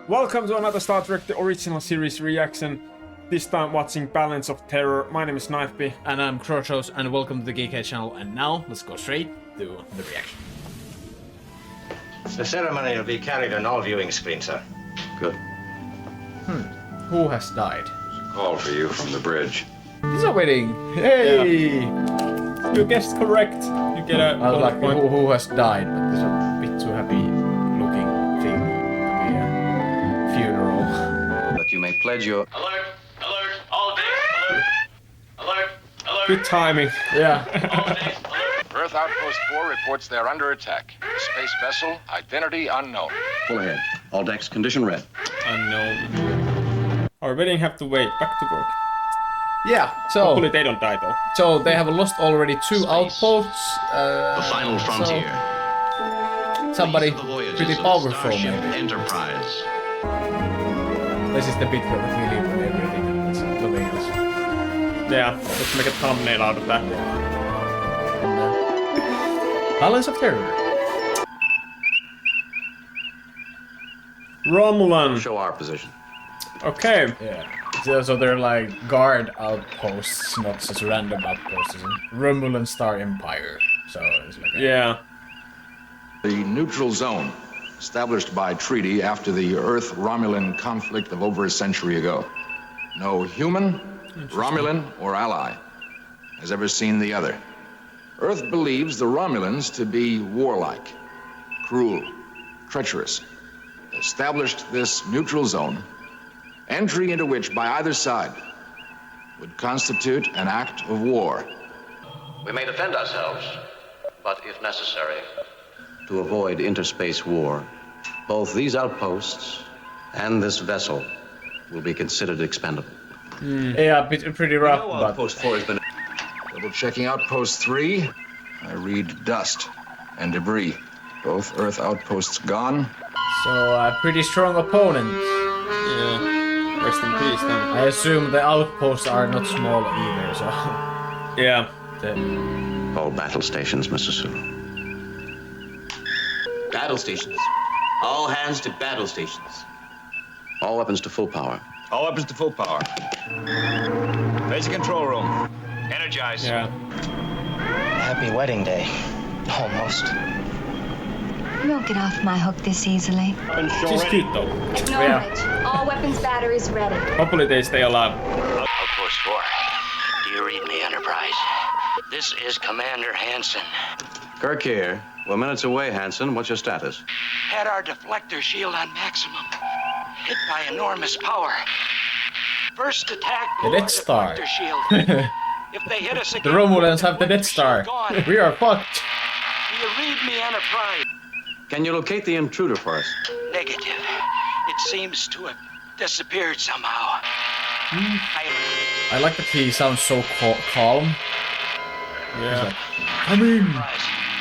Welcome to another Star Trek The Original Series reaction. This time watching Balance of Terror. My name is Knifeby. And I'm Krochos, and welcome to the Geekheads channel. And now, let's go straight to the reaction. The ceremony will be carried on all viewing screens, sir. Good. Who has died? Call for you from the bridge. It's a wedding. Hey! Yeah. You guessed correct. You get a I was like, point. who has died? But this is a bit too happy looking thing to be a funeral. That you may pledge your... Alert! Alert! All decks! Alert! Alert! Alert! Good timing. Yeah. All decks! Alert! Earth Outpost 4 reports they're under attack. Space vessel, identity unknown. Pull ahead. All decks, condition red. Unknown. Our wedding have to wait. Back to work. Yeah, Hopefully they don't die though. so they have lost already two outposts. The final frontier. So somebody These are the voyages pretty of powerful Starship maybe. Enterprise. This is the bit where we leave everything. It's nothing else. Yeah, let's make a thumbnail out of that. Balance of Terror. Romulan. Show our position. Okay. Yeah. So they're like guard outposts, not just random outposts. It's a Romulan Star Empire. So it's like Yeah. The neutral zone, established by treaty after the Earth-Romulan conflict of over a century ago. No human, Romulan, or ally has ever seen the other. Earth believes the Romulans to be warlike, cruel, treacherous. Established this neutral zone, entry into which by either side would constitute an act of war. We may defend ourselves, but if necessary, To avoid interspace war, both these outposts and this vessel will be considered expendable. yeah, pretty rough, but Outpost 4 has been... Double checking Outpost 3, I read dust and debris. Both Earth outposts gone. so a pretty strong opponent. Yeah. Rest in peace then. I assume the outposts are not small either, so Yeah. All battle stations, Mr. Sulu. Battle stations. All hands to battle stations. All weapons to full power. All weapons to full power. Basic control room. Energize. Yeah. Happy wedding day. Almost. You won't get off my hook this easily. She's cute though. Acknowledge. All weapons batteries ready. Hopefully they stay alive. Outpost 4. Do you read me, Enterprise? This is Commander Hansen. Kirk here. We're minutes away, Hansen. What's your status? Had our deflector shield on maximum. Hit by enormous power. First attack The blew Death our Star. deflector shield. If they hit us the again, Romulans have the deflector Death Star. shield gone. We are fucked. Do you read me, Enterprise? Can you locate the intruder for us? Negative. It seems to have disappeared somehow. I like that he sounds so calm. Yeah. Come in. Enterprise.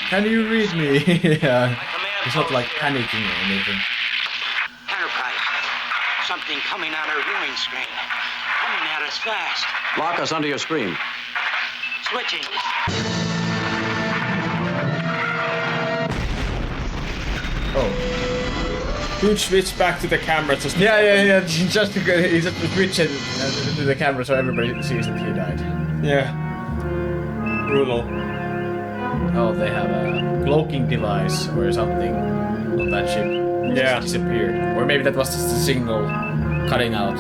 Can you read me? yeah. Command He's not like post. panicking or anything. Enterprise. Something coming on our viewing screen. Coming at us fast. Lock us under your screen. Switching. Oh. Good switch back to the camera just Yeah. Just because he's at the switch to the camera so everybody sees that he died. Yeah. Brutal. Oh, they have a cloaking device or something on that ship. It Yeah. just disappeared. Or maybe that was just a signal cutting out.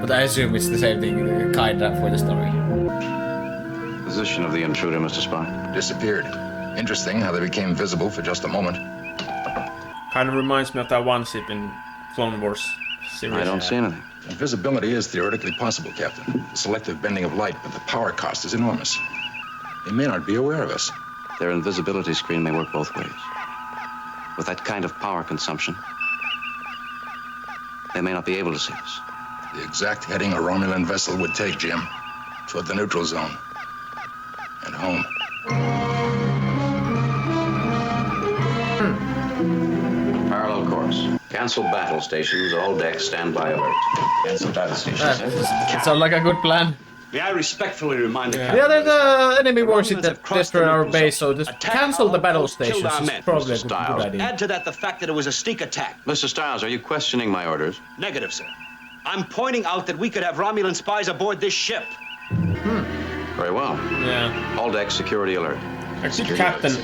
But I assume it's the same thing, kinda, for the story. Position of the intruder, Mr. Spock. Disappeared. Interesting how they became visible for just a moment. Kind of reminds me of that one ship in Clone Wars series. I don't see anything. Invisibility is theoretically possible, Captain. The selective bending of light, but the power cost is enormous. They may not be aware of us. Their invisibility screen may work both ways. With that kind of power consumption, they may not be able to see us. The exact heading a Romulan vessel would take, Jim. Toward the neutral zone. And home. Parallel course. Cancel battle stations. All decks stand by alert. Cancel battle stations. That sounds like a good plan. May I respectfully remind the Yeah, captain... there's enemy The warships Romulans that have crossed destroy the our neutral base, so zone. just Attack cancel our the battle outposts, killed stations. our It's men. probably a Mr. good Stiles. idea. Add to that the fact that it was a sneak attack. Mr. Stiles, are you questioning my orders? Negative, sir. I'm pointing out that we could have Romulan spies aboard this ship. Very well. Yeah. All decks, security alert. Actually, Captain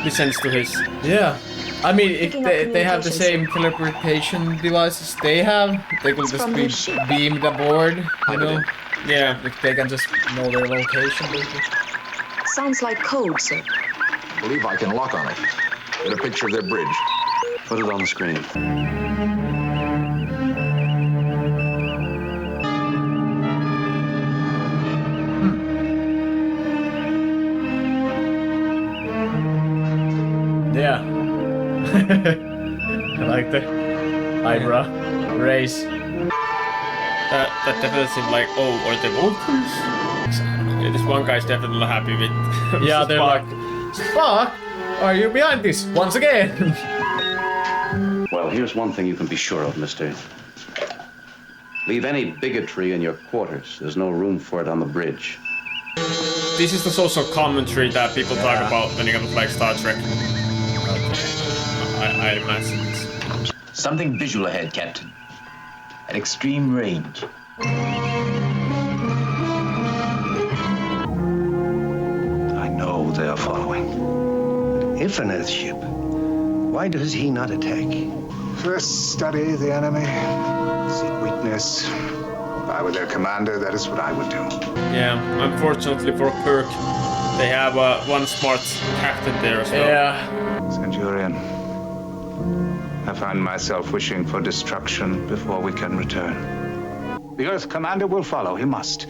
listens to his. Yeah. I mean, if Picking up they have the same teleportation devices they have, they will just be beamed aboard, you know? Yeah. If they can just know their location, basically. Sounds like code, sir. I believe I can lock on it. Get a picture of their bridge. Put it on the screen. Yeah. I like the eyebrow raise. That definitely seemed like, oh, are they Vulcans? Yeah, this one guy's definitely not happy with. Yeah, with they're Spock. like, Spock, are you behind this once again? Well, here's one thing you can be sure of, mister. Leave any bigotry in your quarters. There's no room for it on the bridge. This is the social commentary that people talk about when it comes to like Star Trek. I imagine this. Something visual ahead, Captain. At extreme range. I know they are following. If an Earth ship, why does he not attack? First, study the enemy, seek weakness. If I were their commander, that is what I would do. Yeah, unfortunately for Kirk, they have one smart captain there as well. Yeah. Centurion, I find myself wishing for destruction before we can return. The Earth commander will follow, he must.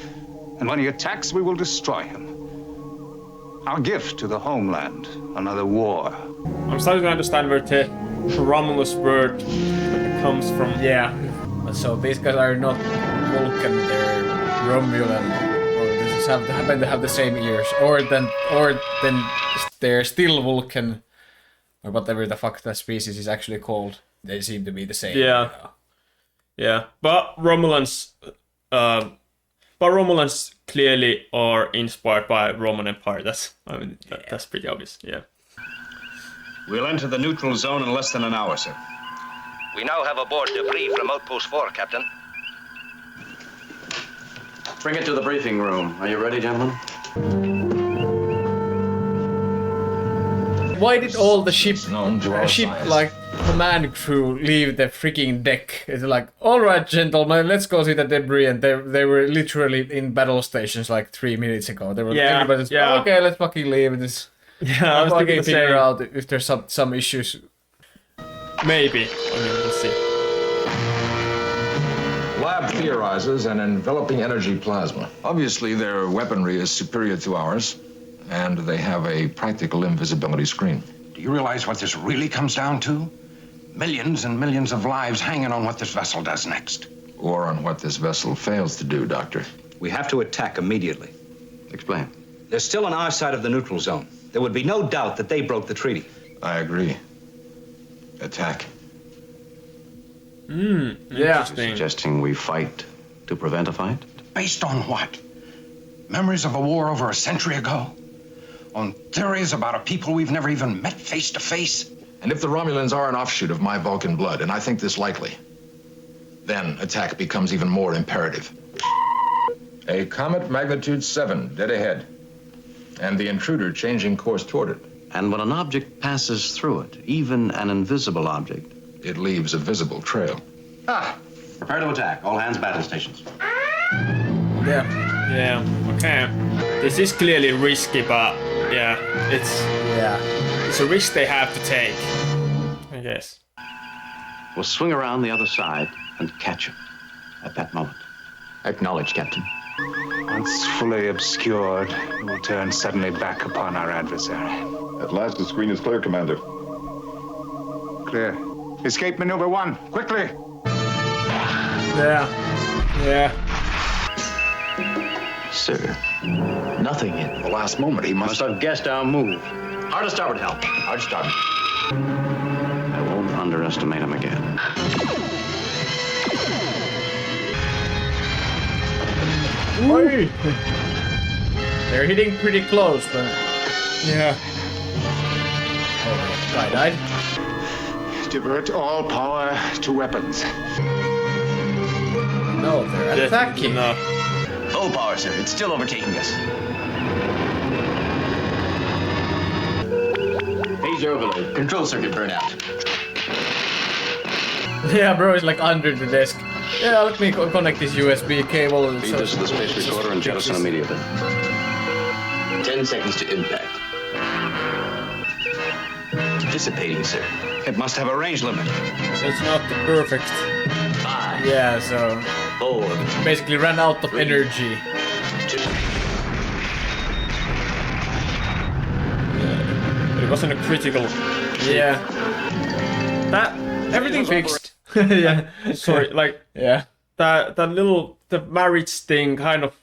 And when he attacks, we will destroy him. Our gift to the homeland, another war. I'm starting to understand where the Romulus word comes from. Yeah. So these guys are not Vulcan, they're Romulan. Or they just happen to have the same ears. Or then they're still Vulcan. Or whatever the fuck that species is actually called. They seem to be the same. Yeah. Yeah. But Romulans clearly are inspired by Roman Empire. That's pretty obvious. Yeah. We'll enter the neutral zone in less than an hour, sir. We now have aboard debris from Outpost 4, Captain. Bring it to the briefing room. Are you ready, gentlemen? Why did all the ship science. like command crew leave the freaking deck? It's like, all right, gentlemen, let's go see the debris. And they were literally in battle stations like 3 minutes ago. They were everybody just, okay, let's fucking leave this. Yeah, I was thinking the figure same. out if there's some issues. Maybe. I mean, we'll see. Lab theorizes an enveloping energy plasma. Obviously, their weaponry is superior to ours, and they have a practical invisibility screen. Do you realize what this really comes down to? Millions and millions of lives hanging on what this vessel does next. Or on what this vessel fails to do, Doctor. We have to attack immediately. Explain. They're still on our side of the neutral zone. There would be no doubt that they broke the treaty. I agree. Attack. Interesting. Suggesting we fight to prevent a fight? Based on what? Memories of a war over a century ago? On theories about a people we've never even met face to face? And if the Romulans are an offshoot of my Vulcan blood, and I think this likely, then attack becomes even more imperative. A comet magnitude 7, dead ahead. And the intruder changing course toward it. And when an object passes through it, even an invisible object, it leaves a visible trail. Prepare to attack. All hands battle stations. Yeah. Yeah. Okay. This is clearly risky, but yeah, it's a risk they have to take, I guess. We'll swing around the other side and catch him at that moment. Acknowledged, Captain. Once fully obscured, we will turn suddenly back upon our adversary. At last, the screen is clear, Commander. Clear. Escape maneuver 1, quickly! Yeah. Sir, nothing in The last moment, he Must have guessed our move. Hard to starboard help. Hard starboard. I won't underestimate him again. They're hitting pretty close, but Yeah. oh, guy died. Divert all power to weapons. No, they're attacking. No. Full power, sir. It's still overtaking us. Phaser overload. Control circuit burnout. Yeah, bro is like under the desk. Yeah, let me connect this USB cable. Feed this to the space recorder and jettison immediately. 10 seconds to impact. Dissipating, sir. It must have a range limit. So it's not the perfect. 5, Yeah, so 4, basically ran out of energy. 2. It wasn't a critical. Yeah. That Everything fixed. Yeah. sorry, like Yeah. that the marriage thing kind of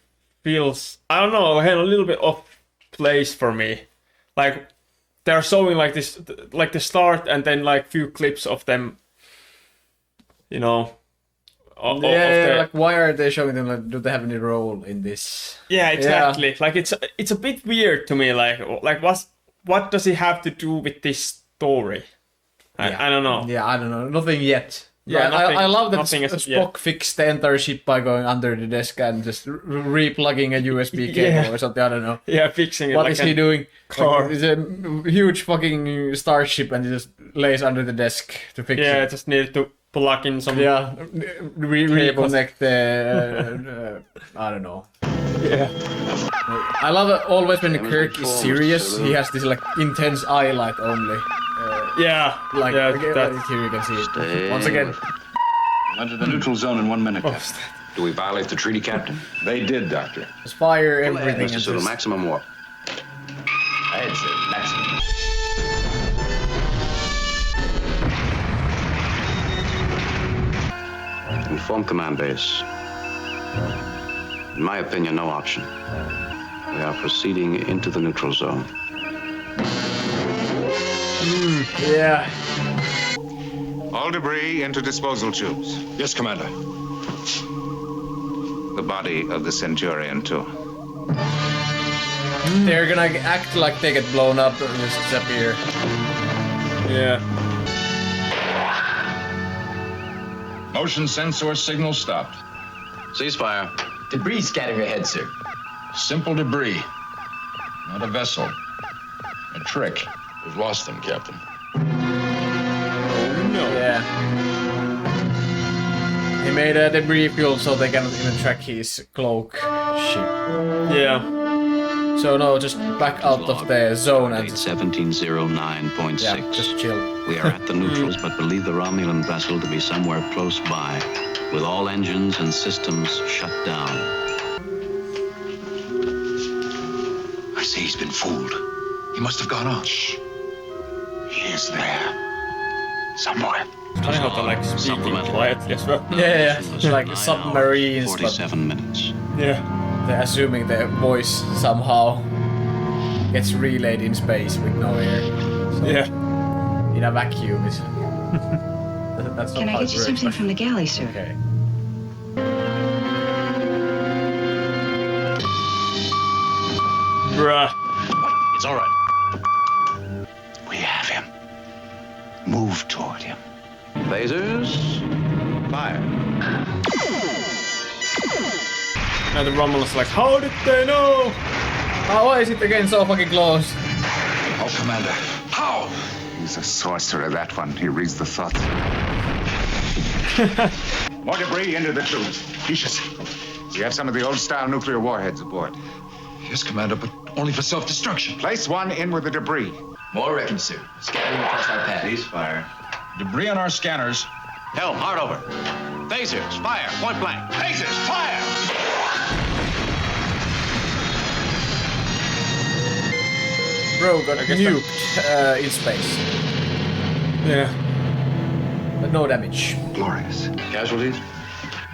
feels, I don't know, had a little bit off place for me. Like they're showing like this, like the start and then like few clips of them, you know. Like why are they showing them? Like, do they have any role in this? Yeah, exactly. Like it's a bit weird to me. Like what does it have to do with this story? I don't know. Yeah, I don't know. Nothing yet. Yeah, I love that nothing is- Spock fixed the entire ship by going under the desk and just replugging a USB cable or something. I don't know. Yeah, fixing it. What like is he doing? car. Like, it's a huge fucking starship and he just lays under the desk to fix Yeah, it. just needed to plug in some. Yeah, cables. reconnect the. I don't know. Yeah. I love it always when Kirk is serious. He has this like intense eye light only. Yeah. Like yeah, like, here you can see it once again. Enter the neutral zone in 1 minute, Captain. Do we violate the treaty, Captain? They did, Doctor. Just fire everything. Mr. And Sulu, just... maximum warp. Ahead, sir. Maximum. Inform command base. In my opinion, no option. We are proceeding into the neutral zone. Yeah. All debris into disposal tubes. Yes, Commander. The body of the Centurion, too. They're gonna act like they get blown up and just disappear. Yeah. Motion sensor signal stopped. Ceasefire. Debris scattering ahead, sir. Simple debris. Not a vessel. A trick. We've lost them, Captain. Yeah. He made a debris field so they cannot even track his cloak ship. Yeah. So no, just back out of the zone and 1709.6. yeah, just chill. We are at the neutrals, but believe the Romulan vessel to be somewhere close by, with all engines and systems shut down. I say he's been fooled. He must have gone on. Shh. He is there. Somewhere. I hope I like speaking quietly as well. Yeah, it's like submarines, but 47 minutes. Yeah. they're assuming their voice somehow gets relayed in space with no air. So Yeah. in a vacuum is. That's not Can how I it get you works, something but- from the galley, sir? Okay. Bruh. It's all right. We have him. Move toward him. Lasers. Fire. Now the Romulans like, how did they know? Oh, why is it again so fucking close? Oh, Commander. How? He's a sorcerer, that one. He reads the thoughts. More debris into the tubes. Ishas. We have some of the old-style nuclear warheads aboard. Yes, Commander, but only for self-destruction. Place one in with the debris. More wrecking, sir. Scattering across our path. Ceasefire. Debris on our scanners. Helm, hard over. Phasers, fire, point blank. Phasers, fire! Bro got guess nuked in space, Yeah. but no damage. Glorious. Casualties?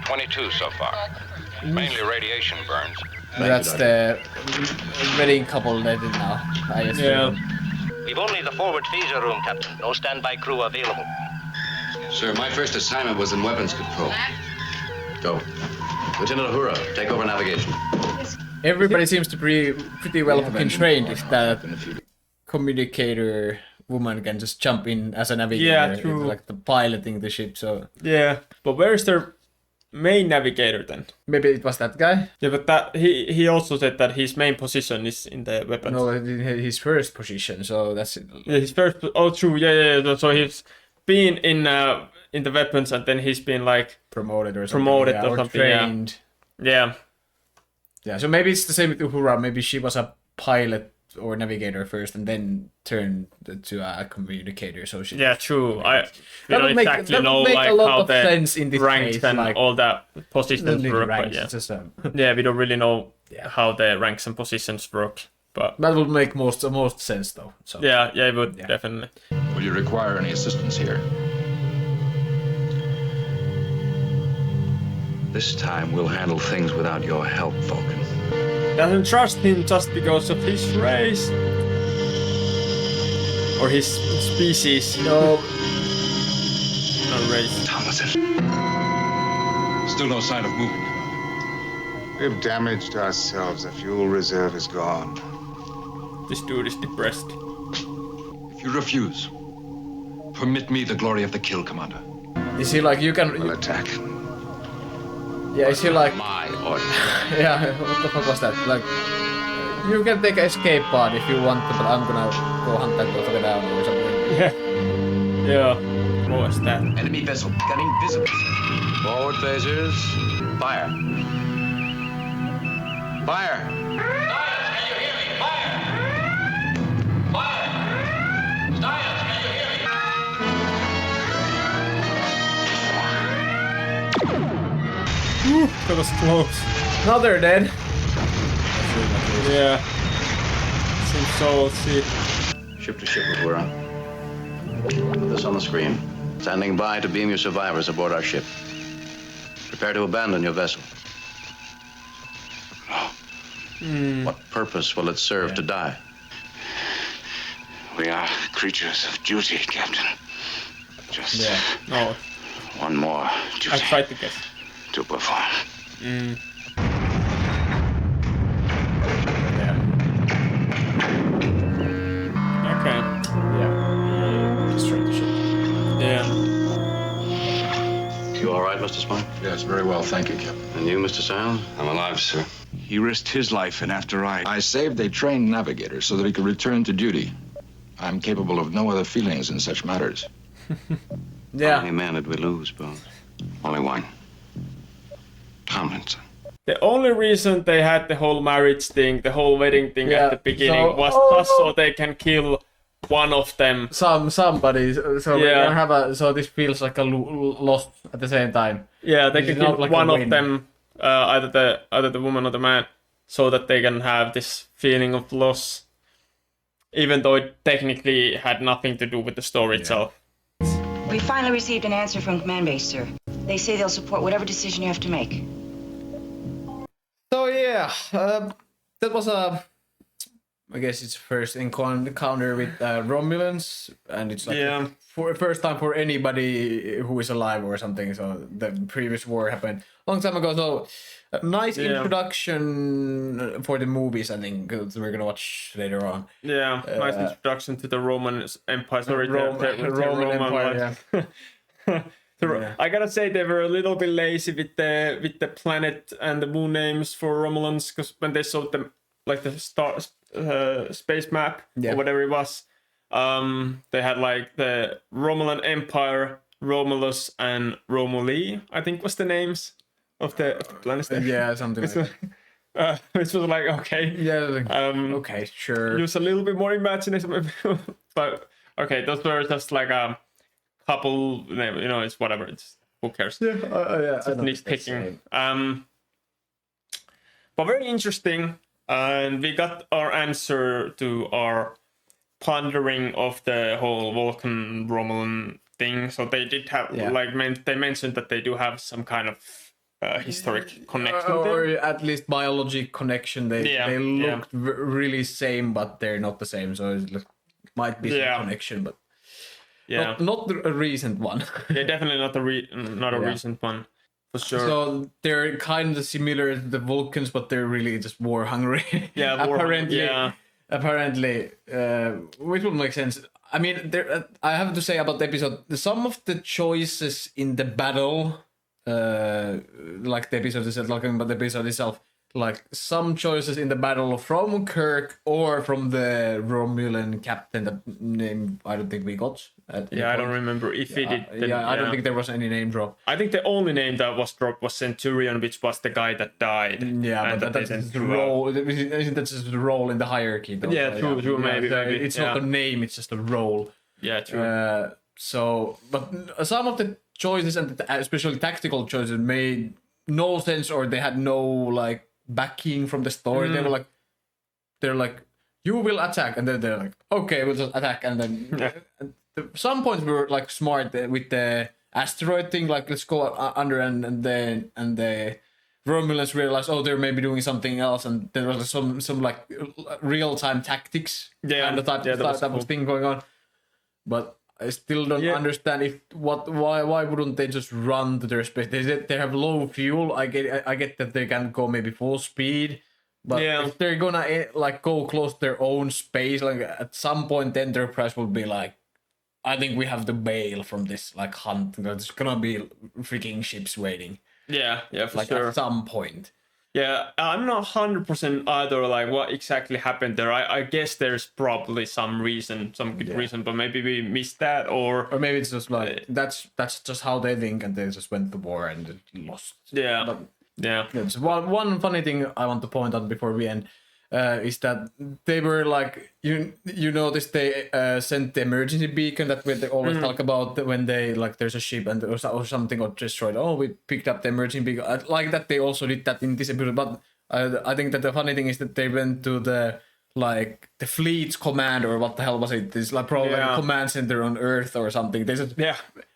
22 so far. Mainly radiation burns. That's the wedding couple they did now. I assume. Yeah. We've only the forward phaser room, Captain. No standby crew available. Sir, my first assignment was in weapons control. Go. Lieutenant Uhura, take over navigation. Yes, Everybody seems to be pretty well fucking trained if that communicator woman can just jump in as a navigator. Yeah, true. Like the piloting the ship, so... Yeah, but where's their main navigator then? Maybe it was that guy? Yeah, but that he also said that his main position is in the weapons. No, his first position, so that's it. Yeah, his first... Oh, true, yeah. So he's been in the weapons and then he's been like... Promoted or something, trained. Yeah. Yeah, so maybe it's the same with Uhura. Maybe she was a pilot or navigator first and then turned to a communicator. So she... Yeah, true. We That don't would make, exactly that know would make like a lot how of the sense in this ranks case, and like, all that positions work. But ranks, yeah. just, Yeah, we don't really know how the ranks and positions work. But that would make most sense though. So. Yeah, it would definitely. Will you require any assistance here? This time we'll handle things without your help, Vulcan. Doesn't trust him just because of his race. Or his species. No. Not race. Thomason. Still no sign of movement. We've damaged ourselves. The fuel reserve is gone. This dude is depressed. If you refuse, permit me the glory of the kill, Commander. Is he like, you can... We'll attack. Yeah, is he like... My order. Yeah, what the fuck was that? Like, you can take an escape pod if you want to, but I'm gonna go hunt that motherfucker down or something. Yeah. What was that? Enemy vessel gunning visible. Forward phasers. Fire. Fire! That was close. Now they're dead. Yeah. Seems so, let's see. Ship to ship, Uhura. Put this on the screen. Standing by to beam your survivors aboard our ship. Prepare to abandon your vessel. What purpose will it serve to die? We are creatures of duty, Captain. Just No, one more duty I tried to guess. to perform. Okay. Yeah. Destroy the ship. Yeah. You all right, Mr. Spock? Yes, very well, thank you, Captain. And you, Mr. Sam? I'm alive, sir. He risked his life, and after I saved a trained navigator so that he could return to duty. I'm capable of no other feelings in such matters. How many men did we lose, Bones? Only one. Tomlinson. The only reason they had the whole marriage thing, the whole wedding thing at the beginning was just so they can kill one of them. Somebody. So we can have a. So this feels like a loss at the same time. Yeah, they can kill like one of them, either the woman or the man, so that they can have this feeling of loss, even though it technically had nothing to do with the story itself. We finally received an answer from Command Base, sir. They say they'll support whatever decision you have to make. So yeah, that was I guess it's first encounter with Romulans, and it's like for first time for anybody who is alive or something. So the previous war happened a long time ago. So a nice introduction for the movies, I think, that we're gonna watch later on. Yeah, nice introduction to the Roman Empire. Sorry, the Roman Empire. I gotta say they were a little bit lazy with the planet and the moon names for Romulans, because when they saw them like the space map or whatever it was, they had like the Romulan Empire, Romulus, and Romuli, I think was the names of the planets. Yeah, something like that. Which was like, okay. Yeah, okay, sure. Use a little bit more imagination. But okay, those were just like a couple, it's whatever. It's who cares? Yeah, it's just nitpicking. But very interesting, and we got our answer to our pondering of the whole Vulcan Romulan thing. So they did have they mentioned that they do have some kind of historic connection or there. at least biology connection. They looked really same, but they're not the same. So it might be some connection, but. Yeah, not a recent one. Yeah, definitely not a recent one. for sure. So they're kind of similar to the Vulcans, but they're really just war hungry. Yeah, apparently, which would make sense. I mean, I have to say about the episode, some of the choices in the battle, like the episode is talking about the episode itself, like some choices in the battle from Kirk or from the Romulan captain that name I don't think we got. I don't remember if he did. Then, I don't think there was any name drop. I think the only name that was dropped was Centurion, which was the guy that died. Yeah, but that's the role. That's just the role in the hierarchy. Though. Yeah, true, maybe. It's not a name; it's just a role. Yeah, true. But some of the choices, and especially tactical choices, made no sense, or they had no like backing from the story. They're like, you will attack, and then they're like, okay, we'll just attack, and then some points we were like smart with the asteroid thing, like let's go under, and the Romulans realized, oh, they're maybe doing something else, and there was some like real time tactics kind of type of thing going on. But I still don't understand why wouldn't they just run to their space? They have low fuel. I get that they can go maybe full speed, but if they're gonna like go close to their own space, like at some point, the Enterprise will be like, I think we have to bail from this like hunt. There's gonna be freaking ships waiting. Yeah, for like sure. At some point. Yeah, I'm not 100% either, like what exactly happened there. I guess there's probably some reason, some good reason, but maybe we missed that, or maybe it's just like that's just how they think, and they just went to war and lost. Yeah. So one funny thing I want to point out before we end is that they were like, you noticed they sent the emergency beacon that they always talk about when they like there's a ship and or something got destroyed. Oh, we picked up the emergency beacon. I like that they also did that in this episode, but I think that the funny thing is that they went to the like the fleet's command, or what the hell was it? It's like probably like a command center on Earth or something. They said,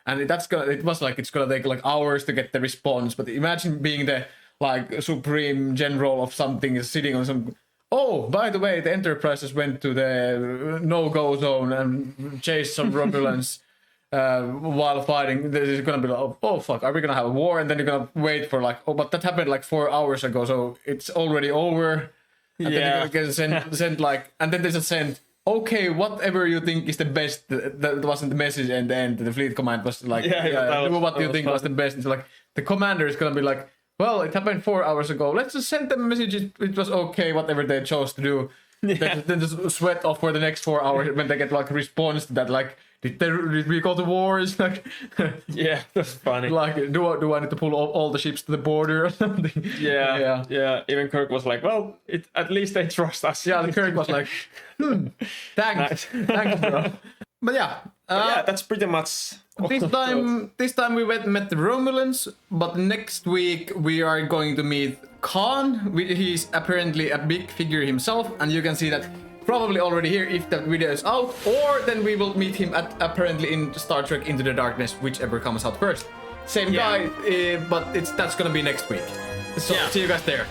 and it's gonna take like hours to get the response. But imagine being the like supreme general of something sitting on some. Oh, by the way, the Enterprises went to the no-go zone and chased some Romulans while fighting. There's gonna be like, oh fuck, are we gonna have a war? And then you're gonna wait for like, oh, but that happened like 4 hours ago, so it's already over. And then you're gonna get sent like, and then they just send, okay, whatever you think is the best. That wasn't the message, and then the fleet command was like, do what you think was the best. It's like the commander is gonna be like, well, it happened 4 hours ago. Let's just send them a message. It was okay, whatever they chose to do. Then just sweat off for the next 4 hours when they get like a response to that. Like, did we go to war? It's like, yeah, that's funny. Like, do I need to pull all the ships to the border or something? Yeah. Even Kirk was like, well, at least they trust us. Yeah, the Kirk was like, thanks, bro. But yeah, that's pretty much. This time we met the Romulans, but next week we are going to meet Khan. He's apparently a big figure himself, and you can see that probably already here if the video is out, or then we will meet him apparently in Star Trek Into the Darkness, whichever comes out first. Same guy, but that's gonna be next week. So see you guys there.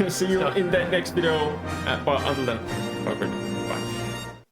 See you in the next video. Well, until then, bye.